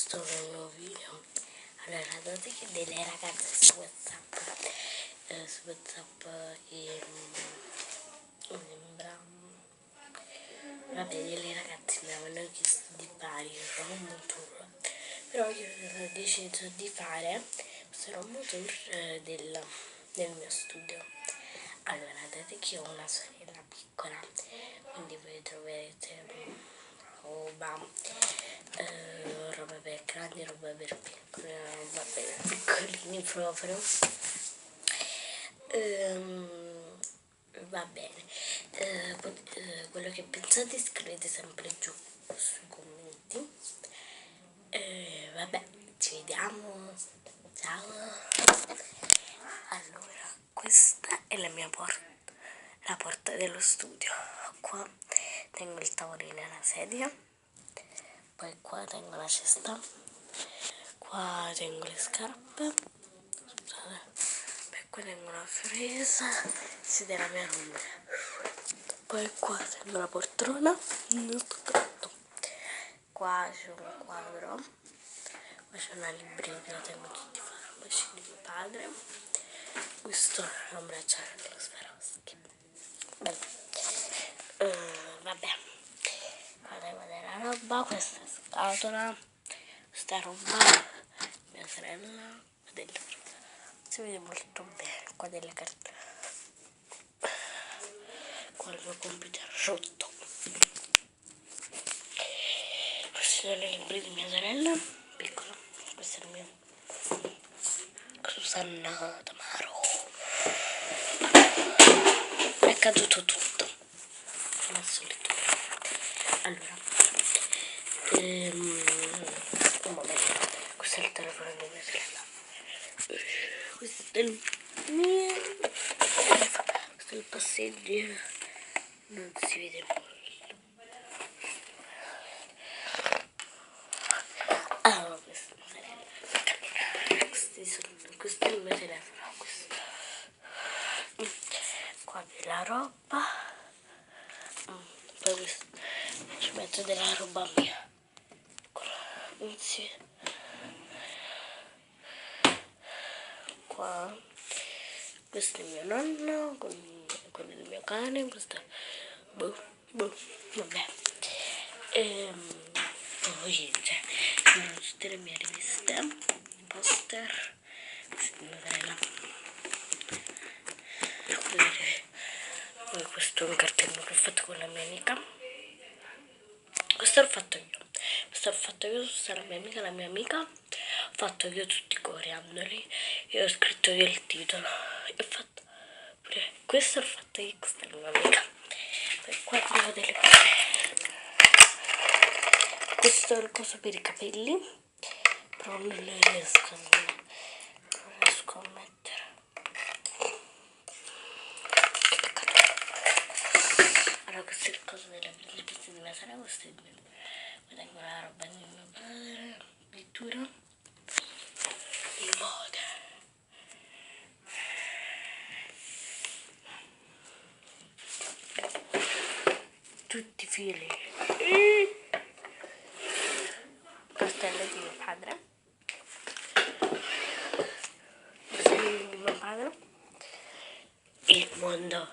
questo è un nuovo video. Allora, date che delle ragazze su WhatsApp mi sembra, vabbè, delle ragazze mi avevano chiesto di fare il home tour, però io ho deciso di fare questo home tour del mio studio. Allora, date che ho una sorella piccola, quindi voi troverete roba per grandi, roba per piccoli, roba per piccolini proprio. Va bene, quello che pensate scrivete sempre giù sui commenti. Vabbè, ci vediamo, ciao. Allora, questa è la mia porta, la porta dello studio. Qua tengo il tavolino e la sedia, poi qua tengo la cesta, qua tengo le scarpe, scusate, poi qua tengo una fresa, siete la mia roba, poi qua tengo la poltrona, qua c'è un quadro, qua c'è una libreria, tengo tutti i farmaci di mio padre, questo è un bracciale dello Swarovski. Vabbè, guarda la roba, questa scatola, questa roba, mia sorella, si vede molto bene, qua delle carte, qua il mio computer rotto, questi sono i libri di mia sorella, piccola, questo è il mio, Susanna Tamaro, è caduto tutto, come al solito. Allora, un momento, questo è il telefono di mia sorella, questo è il mio, questo è il passeggio, non si vede molto. Ah, questo è mia sorella, questo è il mio telefono, questo. Qua della roba, poi questo ci metto della roba mia, insieme. Qua questo è il mio nonno con quello del mio cane, questo vabbè, poi c'è tutte le mie riviste, poster, questa è mia sorella, poi questo è un cartellino che ho fatto con la mia amica, questo l'ho fatto io, questa è la mia amica, ho fatto io tutti i coriandoli e ho scritto io il titolo, e ho fatto pure questo, l'ho fatto io, questa è la mia amica. Poi qua abbiamo delle cose, questo è il coso per i capelli, però non le riesco a mettere, allora questo è il coso delle vesti di mia sorella, questo è il mio, poi tengo la roba di mio padre, pittura, il moda, tutti i fili, castello di mio padre, il mondo,